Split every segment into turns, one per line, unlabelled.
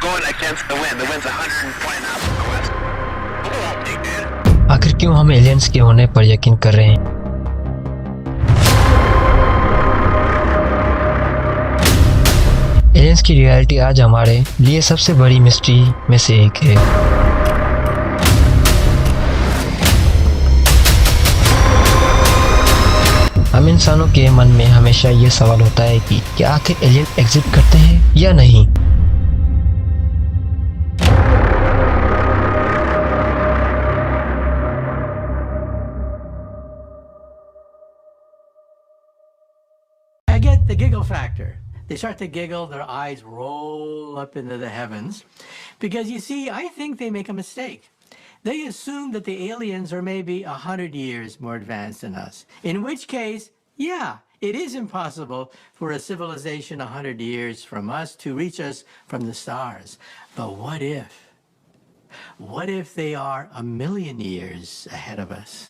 going against the wind. The wind's 120 knots from the west.
आखिर क्यों हम aliens के होने पर यकीन कर रहे हैं? एलियंस की रियलिटी आज हमारे लिए सबसे बड़ी मिस्ट्री में से एक है। हम इंसानों के मन में हमेशा ये सवाल होता है कि क्या आखिर एलियन एग्जिस्ट करते हैं या नहीं।
I get the giggle factor. They start to giggle, their eyes roll up into the heavens. Because you see, I think they make a mistake. They assume that the aliens are maybe 100 years more advanced than us. In which case, yeah, it is impossible for a civilization 100 years from us to reach us from the stars. But what if? What if they are 1,000,000 years ahead of us?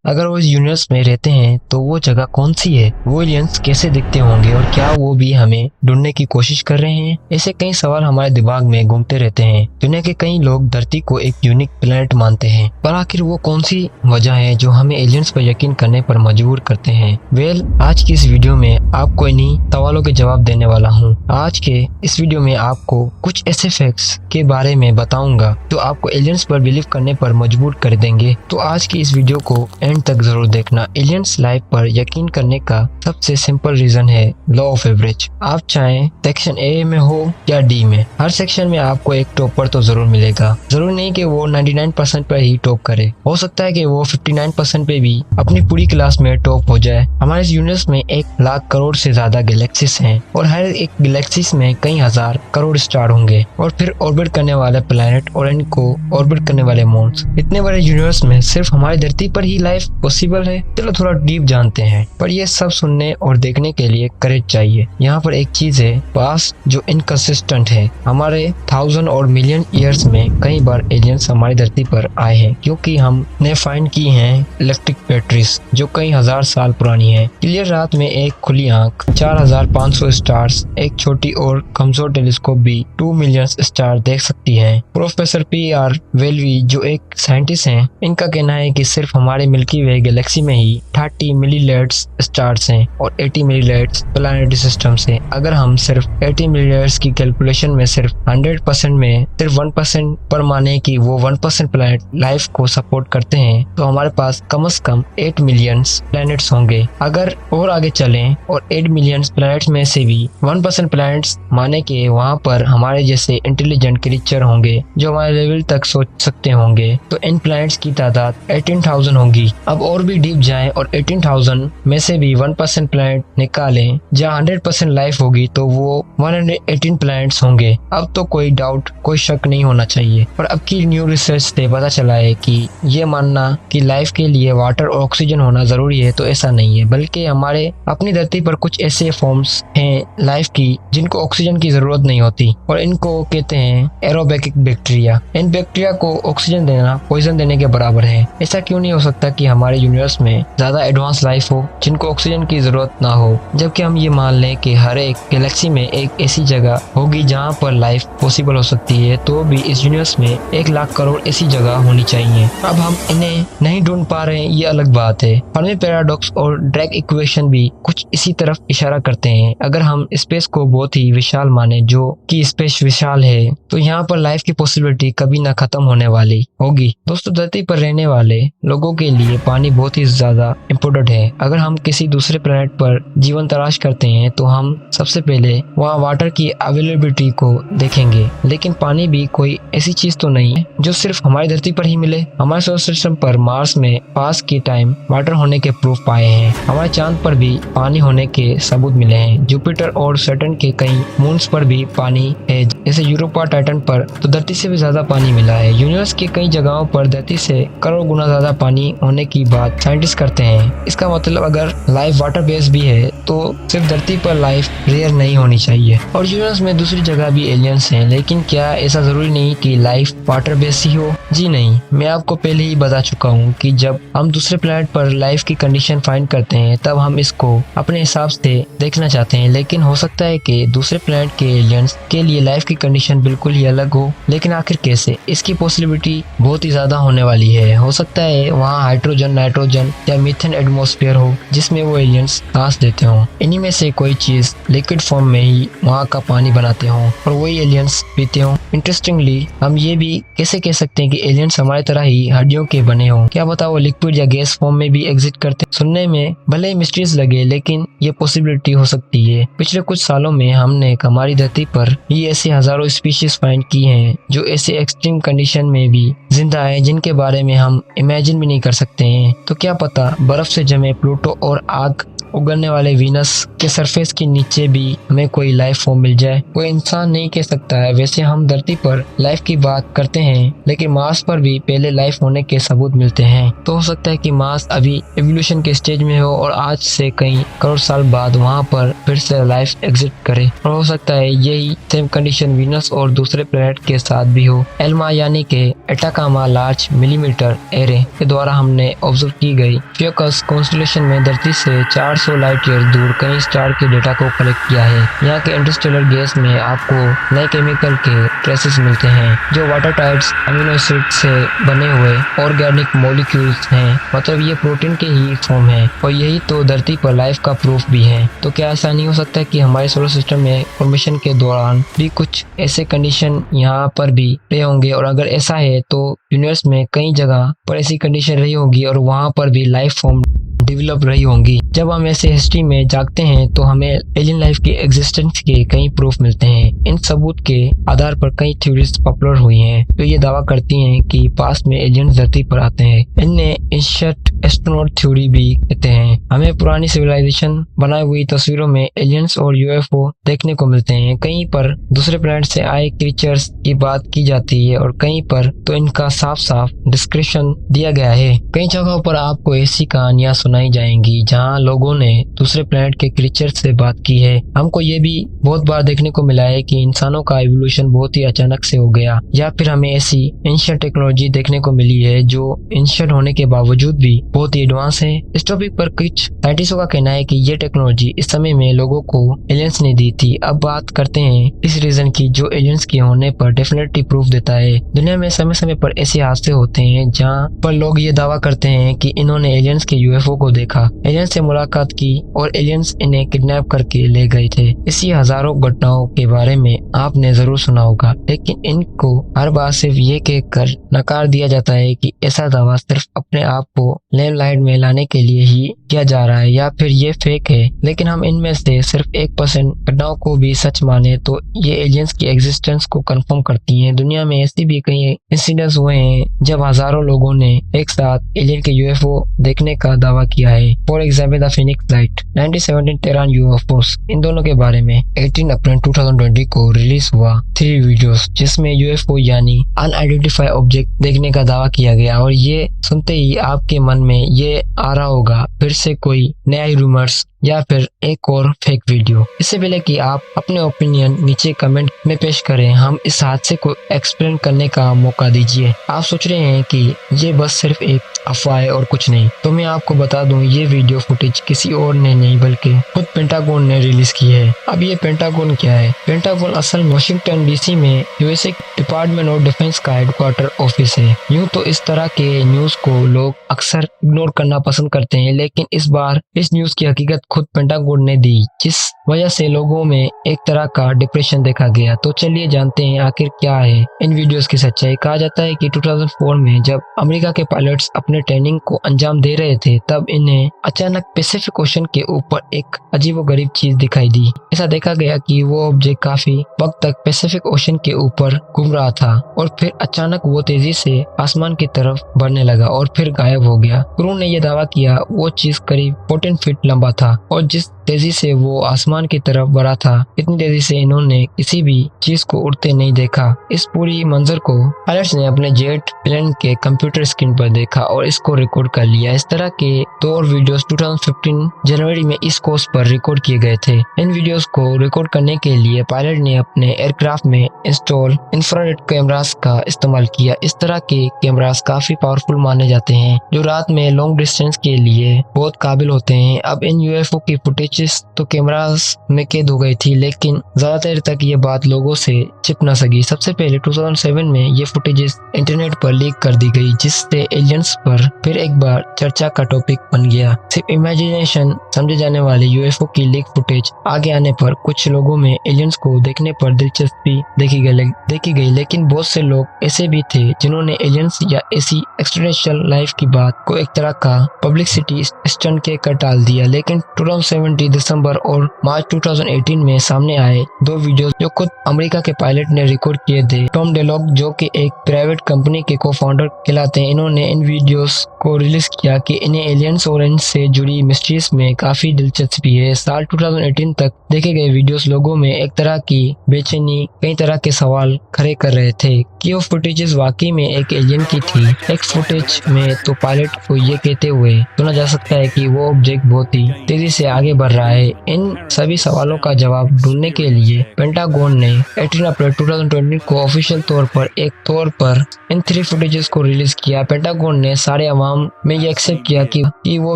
अगर वो इस universe में रहते हैं तो वो जगह कौन सी है, वो एलियंस कैसे दिखते होंगे और क्या वो भी हमें ढूंढने की कोशिश कर रहे हैं। ऐसे कई सवाल हमारे दिमाग में घूमते रहते हैं। दुनिया के कई लोग धरती को एक यूनिक प्लेनेट मानते हैं, पर आखिर वो कौन सी वजह है जो हमें एलियंस पर यकीन करने पर मजबूर करते हैं। आज की इस वीडियो में आपको इन्हीं सवालों के जवाब देने वाला हूँ। आज के इस वीडियो में आपको कुछ ऐसे फैक्ट्स के बारे में बताऊंगा जो आपको एलियंस पर बिलीव करने पर मजबूर कर देंगे। तो आज की इस वीडियो को तक जरूर देखना। एलियंस लाइफ पर यकीन करने का सबसे सिंपल रीजन है लॉ ऑफ एवरेज। आप चाहें सेक्शन ए में हो या डी में, हर सेक्शन में आपको एक टॉपर तो जरूर मिलेगा। जरूरी नहीं कि वो 99% पर ही टॉप करे, हो सकता है कि वो 59% पे भी अपनी पूरी क्लास में टॉप हो जाए। हमारे इस यूनिवर्स में 1,00,000 करोड़ से ज्यादा गैलेक्सीज हैं और हर एक गैलेक्सीज में कई हजार करोड़ स्टार होंगे और फिर ऑर्बिट करने वाले प्लैनेट और इनको ऑर्बिट करने वाले मून्स। इतने बड़े यूनिवर्स में सिर्फ हमारी धरती पर ही लाइफ पॉसिबल है। चलो थोड़ा डीप जानते हैं, पर ये सब सुनने और देखने के लिए करेज चाहिए। यहाँ पर एक चीज है पास्ट जो इनकंसिस्टेंट है। हमारे 1000 और मिलियन ईयर्स में कई बार एलियंस हमारी धरती पर आए हैं क्योंकि हमने फाइंड की हैं इलेक्ट्रिक बैटरीज जो कई हजार साल पुरानी है। क्लियर रात में एक खुली आंख, 4500 स्टार्स, एक छोटी और कमजोर टेलीस्कोप भी 2 मिलियन स्टार देख सकती है। प्रोफेसर PR वेलवी जो एक साइंटिस्ट हैं, इनका कहना है कि सिर्फ हमारे मिल्की वे गैलेक्सी में ही 30 मिलीलेट्स स्टार्स हैं और 80 मिलीलेट्स प्लैनेटरी सिस्टम्स हैं। अगर हम सिर्फ 80 मिलीलेट्स की कैलकुलेशन में सिर्फ 100% में सिर्फ 1% पर माने कि वो 1% प्लैनेट लाइफ को सपोर्ट करते हैं तो हमारे पास कम से कम 8 मिलियन प्लैनेट्स होंगे। अगर और आगे चलें और 8 मिलियन प्लैनेट्स में से भी 1% प्लैनेट्स माने के वहाँ पर हमारे जैसे इंटेलिजेंट क्रीचर होंगे जो हमारे लेवल तक सोच सकते होंगे, तो इन प्लैनेट्स की तादाद 18,000 होगी। अब और भी डीप जाएं और 18,000 में से भी 1% प्लैनेट निकालें जहाँ 100% लाइफ होगी तो वो 118 प्लैनेट्स होंगे। अब तो कोई डाउट, कोई शक नहीं होना चाहिए। पर अब की न्यू रिसर्च से पता चला है कि ये मानना कि लाइफ के लिए वाटर और ऑक्सीजन होना जरूरी है तो ऐसा नहीं है, बल्कि हमारे अपनी धरती पर कुछ ऐसे फॉर्म्स हैं लाइफ की जिनको ऑक्सीजन की जरूरत नहीं होती और इनको कहते हैं एरोबिक बैक्टीरिया। इन बैक्टीरिया को ऑक्सीजन देना पॉइजन देने के बराबर है। ऐसा क्यों नहीं हो सकता कि हमारे यूनिवर्स में ज्यादा एडवांस लाइफ हो जिनको ऑक्सीजन की जरूरत ना हो, जबकि हम ये मान लें कि हर एक गैलेक्सी में एक ऐसी जगह होगी जहाँ पर लाइफ पॉसिबल हो सकती है, तो भी इस यूनिवर्स में 1,00,000 करोड़ ऐसी जगह होनी चाहिए। अब हम इन्हें नहीं ढूंढ पा रहे हैं, ये अलग बात है। फर्मी पैराडॉक्स और ड्रैग इक्वेशन भी कुछ इसी तरफ इशारा करते हैं। अगर हम स्पेस को बहुत ही विशाल माने, जो कि स्पेस विशाल है, तो यहाँ पर लाइफ की पॉसिबिलिटी कभी ना खत्म होने वाली होगी। दोस्तों, धरती पर रहने वाले लोगों के लिए पानी बहुत ही ज्यादा इम्पोर्टेंट है। अगर हम किसी दूसरे प्लेनेट पर जीवन तलाश करते हैं तो हम सबसे पहले वहाँ वाटर की अवेलेबिलिटी को देखेंगे, लेकिन पानी भी कोई ऐसी चीज तो नहीं है जो सिर्फ हमारी धरती पर ही मिले। हमारे सोलर सिस्टम पर मार्स में पास के टाइम वाटर होने के प्रूफ पाए हैं। हमारे चांद पर भी पानी होने के सबूत मिले हैं। जुपिटर और सैटर्न के कई मून्स पर भी पानी है, जैसे यूरोपा टाइटन पर तो धरती से भी ज्यादा पानी मिला है। यूनिवर्स के कई जगहों पर धरती से करोड़ गुना ज्यादा पानी होने की बात साइंटिस्ट करते हैं। इसका मतलब अगर लाइफ वाटर बेस्ड भी है तो सिर्फ धरती पर लाइफ रेयर नहीं होनी चाहिए। और यूनिवर्स में दूसरी जगह भी एलियंस हैं, लेकिन क्या ऐसा जरूरी नहीं कि लाइफ वाटर बेस्ड ही हो? जी नहीं, मैं आपको पहले ही बता चुका हूँ कि जब हम दूसरे प्लेनेट पर लाइफ की कंडीशन फाइंड करते हैं तब हम इसको अपने हिसाब से देखना चाहते हैं, लेकिन हो सकता है कि दूसरे प्लेनेट के एलियंस के लिए लाइफ की कंडीशन बिल्कुल ही अलग हो। लेकिन आखिर कैसे? इसकी पॉसिबिलिटी बहुत ही ज्यादा होने वाली है। हो सकता है वहाँ हाइड्रोजन, नाइट्रोजन या मीथेन एटमॉस्फेयर हो जिसमें वो एलियंस सांस देते हों। इन्हीं में से कोई चीज लिक्विड फॉर्म में ही वहाँ का पानी बनाते हों और वही एलियंस पीते हों। इंटरेस्टिंगली हम ये भी कैसे कह सकते हैं कि एलियंस हमारी तरह ही हड्डियों के बने हों? क्या पता वो लिक्विड या गैस फॉर्म में भी एग्जिस्ट करते? सुनने में भले ही मिस्टीरियस लगे, लेकिन ये पॉसिबिलिटी हो सकती है। पिछले कुछ सालों में हमने हमारी धरती पर ये ऐसे हजारों स्पीशीज फाइंड की हैं जो ऐसे एक्सट्रीम कंडीशन में भी जिंदा है जिनके बारे में हम इमेजिन भी नहीं कर सकते हैं। तो क्या पता बर्फ से जमे प्लूटो और आग उगलने वाले वीनस के सरफेस के नीचे भी हमें कोई लाइफ फॉर्म मिल जाए। कोई इंसान नहीं कह सकता है। वैसे हम धरती पर लाइफ की बात करते हैं, लेकिन मार्स पर भी पहले लाइफ होने के सबूत मिलते हैं। तो हो सकता है कि मार्स अभी एवोल्यूशन के स्टेज में हो और आज से कई करोड़ साल बाद वहाँ पर फिर से लाइफ एग्जिस्ट करे। और हो सकता है यही सेम कंडीशन वीनस और दूसरे प्लेनेट के साथ भी हो। एल्मा यानी के एटाकामा लार्ज मिलीमीटर एरे के द्वारा हमने ऑब्जर्व की गई फ्यूकस कॉन्स्टेलेशन में धरती से 400 लाइट ईयर दूर कई स्टार के डेटा को कलेक्ट किया है। यहाँ के इंटरस्टेलर गैस में आपको नए केमिकल के ट्रेसेस मिलते हैं जो वाटर टाइप्स अमीनो एसिड से बने हुए ऑर्गेनिक मॉलिक्यूल्स हैं। मतलब ये प्रोटीन के ही फॉर्म है और यही तो धरती पर लाइफ का प्रूफ भी है। तो क्या ऐसा नहीं हो सकता कि हमारे सोलर सिस्टम में फॉर्मेशन के दौरान भी कुछ ऐसे कंडीशन यहाँ पर भी रहे होंगे? और अगर ऐसा है तो यूनिवर्स में कई जगह पर ऐसी कंडीशन रही होगी और वहाँ पर भी लाइफ फॉर्म डेवलप रही होंगी। जब हम ऐसे हिस्ट्री में जागते हैं तो हमें एलियन लाइफ के एग्जिस्टेंस के कई प्रूफ मिलते हैं। इन सबूत के आधार पर कई थ्योरीज पॉपुलर हुई हैं जो ये दावा करती हैं कि पास्ट में एलियंस धरती पर आते हैं। इन्हें एंशिएंट एस्ट्रोनॉट थ्योरी भी कहते हैं। हमें पुरानी सिविलाइजेशन बनाई हुई तस्वीरों में एलियंस और यूएफओ देखने को मिलते हैं। कहीं पर दूसरे प्लैनेट से आए क्रीचर्स की बात की जाती है और कहीं पर तो इनका साफ साफ डिस्क्रिप्शन दिया गया है। कई जगहों पर आपको ऐसी कहानियां सुनाई जाएंगी जहां लोगों ने दूसरे प्लैनेट के क्रीचर से बात की है। हमको ये भी बहुत बार देखने को मिला है कि इंसानों का इवोल्यूशन बहुत ही अचानक से हो गया, या फिर हमें ऐसी एंशिएंट टेक्नोलॉजी देखने को मिली है जो एंशिएंट होने के बावजूद भी बहुत ही एडवांस है। इस टॉपिक पर कुछ साइंटिस्टों का कहना है कि ये टेक्नोलॉजी इस समय में लोगों को एलियंस ने दी थी। अब बात करते हैं इस रीजन की जो एलियंस के होने पर डेफिनेटली प्रूफ देता है। दुनिया में समय समय पर ऐसे हादसे होते हैं जहाँ पर लोग ये दावा करते हैं कि इन्होंने एलियंस के यूएफओ को देखा, एलियंस से मुलाकात की और एलियंस इन्हें किडनैप करके ले गए थे। इसी हजारों घटनाओं के बारे में आपने जरूर सुना होगा, लेकिन इनको हर बार सिर्फ ये कहकर नकार दिया जाता है कि ऐसा दावा सिर्फ अपने आप को लाइमलाइट में लाने के लिए ही किया जा रहा है या फिर ये फेक है। लेकिन हम इनमें से सिर्फ 1% घटनाओं को भी सच माने तो ये एलियंस की एग्जिस्टेंस को कंफर्म करती हैं। दुनिया में ऐसी भी कई इंसिडेंट्स हुए हैं जब हजारों लोगों ने एक साथ एलियन के यूएफओ देखने का दावा किया है। For example the Phoenix light, 1917 Tehran UFOs. इन दोनों के बारे में 18 अप्रैल 2020 को रिलीज हुआ 3 वीडियोस जिसमें यूएफओ यानी अनआइडेंटिफाइड ऑब्जेक्ट देखने का दावा किया गया। और ये सुनते ही आपके मन में ये आ रहा होगा फिर से कोई नया रूमर्स या फिर एक और फेक वीडियो। इससे पहले कि आप अपने ओपिनियन नीचे कमेंट में पेश करें, हम इस हादसे को एक्सप्लेन करने का मौका दीजिए। आप सोच रहे हैं कि ये बस सिर्फ एक अफवाह है और कुछ नहीं, तो मैं आपको बता दूं ये वीडियो फुटेज किसी और ने नहीं बल्कि खुद पेंटागन ने रिलीज की है। अब ये पेंटागन क्या है? पेंटागन असल में वाशिंगटन डीसी में यूएसए डिपार्टमेंट ऑफ डिफेंस का हेडक्वार्टर ऑफिस है। यूं तो इस तरह के न्यूज को लोग अक्सर इग्नोर करना पसंद करते हैं, लेकिन इस बार इस न्यूज की हकीकत खुद पेंटागन ने दी, जिस वजह से लोगों में एक तरह का डिप्रेशन देखा गया। तो चलिए जानते हैं आखिर क्या है इन वीडियोस की सच्चाई। कहा जाता है कि 2004 में जब अमेरिका के पायलट्स अपने ट्रेनिंग को अंजाम दे रहे थे तब इन्हें अचानक पैसिफिक ओशन के ऊपर एक अजीबोगरीब चीज दिखाई दी। ऐसा देखा गया कि वो ऑब्जेक्ट काफी वक्त तक पैसिफिक ओशन के ऊपर घूम रहा था और फिर अचानक वो तेजी से आसमान की तरफ बढ़ने लगा और फिर गायब हो गया। क्रू ने यह दावा किया वो चीज करीब 14 फीट लंबा था और जिस तेजी से वो आसमान की तरफ बढ़ा था। इतनी तेजी से इन्होंने किसी भी चीज को उड़ते नहीं देखा। इस पूरी मंजर को पायलट्स ने अपने जेट प्लेन के कंप्यूटर स्क्रीन पर देखा और इसको रिकॉर्ड कर लिया। इस तरह के 2 और वीडियोस 2015 जनवरी में इस कोर्स पर रिकॉर्ड किए गए थे। इन वीडियोस को रिकॉर्ड करने के लिए पायलट ने अपने एयरक्राफ्ट में इंस्टॉल इंफ्रारेड कैमरास का इस्तेमाल किया। इस तरह के कैमरास काफी पावरफुल माने जाते हैं, जो रात में लॉन्ग डिस्टेंस के लिए बहुत काबिल होते हैं। अब इन यूएफओ की फुटेजेस तो कैमरास में कैद हो गई थी, लेकिन ज्यादा देर तक ये बात लोगों से छिप न सकी। सबसे पहले 2007 में ये फुटेजेस इंटरनेट पर लीक कर दी गई, जिससे एलियंस पर फिर एक बार चर्चा का टॉपिक बन गया। सिर्फ इमेजिनेशन समझे जाने वाले यूएफओ की लीक फुटेज आगे आने पर कुछ लोगों में एलियंस को देखने पर दिलचस्पी देखी गई, लेकिन बहुत से लोग ऐसे भी थे जिन्होंने एलियंस या ऐसी एक्सट्राटरेस्ट्रियल लाइफ की बात को एक तरह का पब्लिसिटी स्टंट के कर टाल दिया। लेकिन 2017 दिसंबर और मार्च 2018 में सामने आए 2 वीडियो जो खुद अमेरिका के पायलट ने रिकॉर्ड किए थे। टॉम डेलॉग, जो कि एक प्राइवेट कंपनी के को-फाउंडर कहलाते हैं, इन्होंने इन वीडियोस को रिलीज किया कि इन्हें एलियंस और इनसे जुड़ी मिस्ट्रीज में काफी दिलचस्पी है। साल 2018 तक देखे गए वीडियोस लोगों में एक तरह की बेचैनी, कई तरह के सवाल खड़े कर रहे थे कि वो फुटेजेस वाकई में एक एलियन की थी। एक फुटेज में तो पायलट को ये कहते हुए सुना जा सकता है कि वो ऑब्जेक्ट बहुत ही तेजी से आगे बढ़ रहा है। इन सभी सवालों का जवाब ढूंढने के लिए पेंटागन ने 18 अप्रैल 2020 को ऑफिशियल तौर पर इन 3 फुटेजेस को रिलीज किया। पेंटागन ने सारे अवाम में ये एक्सेप्ट किया कि वो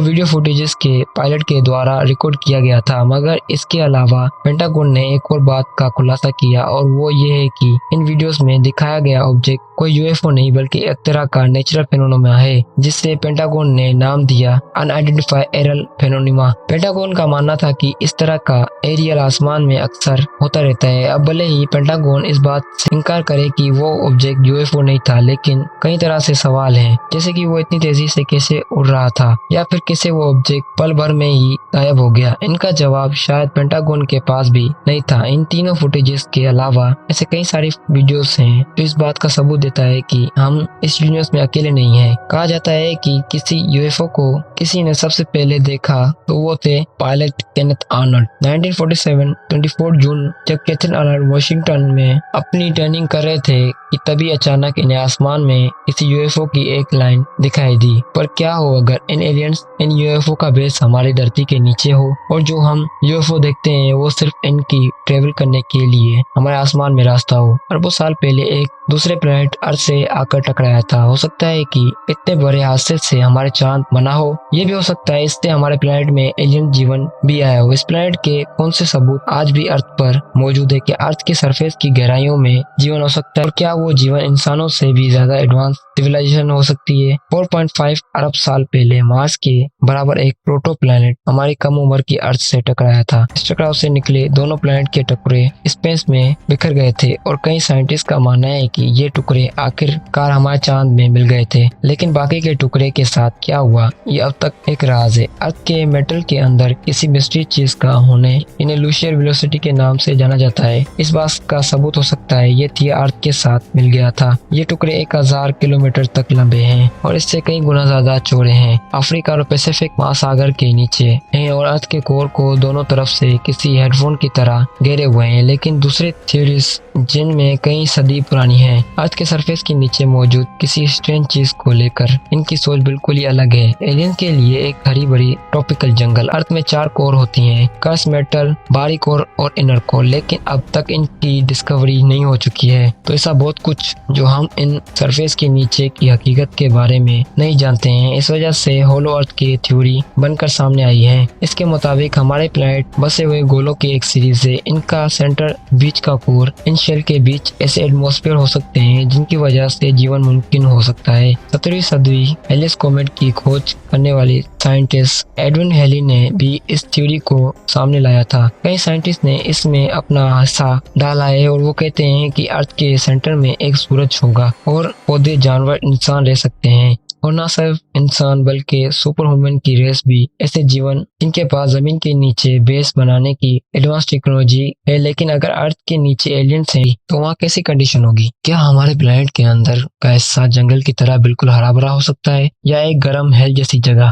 वीडियो फुटेजेस के पायलट के द्वारा रिकॉर्ड किया गया था, मगर इसके अलावा पेंटागन ने एक और बात का खुलासा किया, और वो ये है कि इन वीडियोस में दिखाया गया ऑब्जेक्ट कोई यूएफओ नहीं बल्कि एक तरह का नेचुरल फेनोमेना है, जिससे पेंटागन ने नाम दिया अनआइडेंटिफाइड एरियल फेनोमेना। पेंटागन का मानना था कि इस तरह का एरियल आसमान में अक्सर होता रहता है। अब भले ही पेंटागन इस बात से इनकार करे कि वो ऑब्जेक्ट यूएफओ नहीं था, लेकिन कई तरह से सवाल हैं, जैसे कि वो इतनी तेजी से कैसे उड़ रहा था, या फिर कैसे वो ऑब्जेक्ट पल भर में ही गायब हो गया। इनका जवाब शायद पेंटागन के पास भी नहीं था। इन तीनों फुटेजेस के अलावा ऐसे कई सारी वीडियोस हैं जो इस बात का सबूत देता है कि हम इस यूनिवर्स में अकेले नहीं हैं। कहा जाता है कि किसी यूएफओ को किसी ने सबसे पहले देखा तो वो थे पायलट केनेथ आर्नल्ड। 1947 24 जून जब केनेथ आर्नल्ड वाशिंगटन में अपनी ट्रेनिंग कर रहे थे कि तभी अचानक इन्हें आसमान में किसी यूएफओ की एक लाइन दिखाई दी। पर क्या हो अगर इन यूएफओ का बेस हमारी धरती के नीचे हो, और जो हम यूएफओ देखते हैं वो सिर्फ इनकी ट्रेवल करने के लिए हमारे आसमान में रास्ता हो। अरबों साल पहले एक दूसरे प्लेनेट अर्थ से आकर टकराया था। हो सकता है कि इतने बड़े हादसे से हमारे चांद बना हो। ये भी हो सकता है इससे हमारे प्लेनेट में एलियन जीवन भी आया हो। इस प्लेनेट के कौन से सबूत आज भी अर्थ पर मौजूद है कि अर्थ की सरफेस की गहराइयों में जीवन हो सकता है, और क्या वो जीवन इंसानों से भी ज्यादा एडवांस सिविलाइजेशन हो सकती है। 4.5 अरब साल पहले मार्स के बराबर एक प्रोटो प्लेनेट हमारी कम उम्र की अर्थ से टकराया था। इस टकराव से निकले दोनों प्लेनेट के टुकड़े स्पेस में बिखर गए थे, और कई साइंटिस्ट का मानना है कि ये टुकड़े आखिरकार हमारे चांद में मिल गए थे। लेकिन बाकी के टुकड़े के साथ क्या हुआ, ये अब तक एक राज है। अर्थ के मेटल के अंदर किसी मिस्ट्री चीज का होने इन्हें लूशियर वेलोसिटी के नाम से जाना जाता है। इस बात का सबूत हो सकता है ये थिया अर्थ के साथ मिल गया था। ये टुकड़े 1000 किलोमीटर तक लंबे हैं और इससे कई गुना ज्यादा चौड़े हैं। अफ्रीका और पैसिफिक महासागर के नीचे हैं और अर्थ के कोर को दोनों तरफ से किसी हेडफोन की तरह घेरे हुए हैं। लेकिन दूसरे थ्योरीज जिनमें कई सदी पुरानी है, अर्थ के सरफेस के नीचे मौजूद किसी स्ट्रेंज चीज को लेकर इनकी सोच बिल्कुल ही अलग है। एलियन के लिए एक हरी भरी ट्रॉपिकल जंगल। अर्थ में 4 कोर होती हैं, क्रस्ट मेटल, बाहरी कोर और इनर कोर, लेकिन अब तक इनकी डिस्कवरी नहीं हो चुकी है। तो ऐसा बहुत कुछ जो हम इन सरफेस के नीचे की हकीकत के बारे में नहीं जानते हैं। इस वजह से होलो अर्थ की थ्योरी बनकर सामने आई है। इसके मुताबिक हमारे प्लैनेट बसे हुए गोलों की एक सीरीज है। इनका सेंटर बीच का कोर, इन शेल के बीच ऐसे एटमॉस्फेयर हो सकते हैं जिनकी वजह से जीवन मुमकिन हो सकता है। 17वीं सदी हेलिस कॉमेट की खोज करने वाली साइंटिस्ट एडविन हेली ने भी इस थ्योरी को सामने लाया था। कई साइंटिस्ट ने इसमें अपना हिस्सा डाला है और वो कहते हैं कि अर्थ के सेंटर में एक सूरज होगा और पौधे, जानवर, इंसान रह सकते हैं। और न सिर्फ इंसान बल्कि सुपर ह्यूमन की रेस भी, ऐसे जीवन जिनके पास जमीन के नीचे बेस बनाने की एडवांस टेक्नोलॉजी है। लेकिन अगर अर्थ के नीचे एलियंस हैं तो वहाँ कैसी कंडीशन होगी? क्या हमारे प्लेनेट के अंदर का हिस्सा जंगल की तरह बिल्कुल हरा भरा हो सकता है, या एक गर्म हेल जैसी जगह?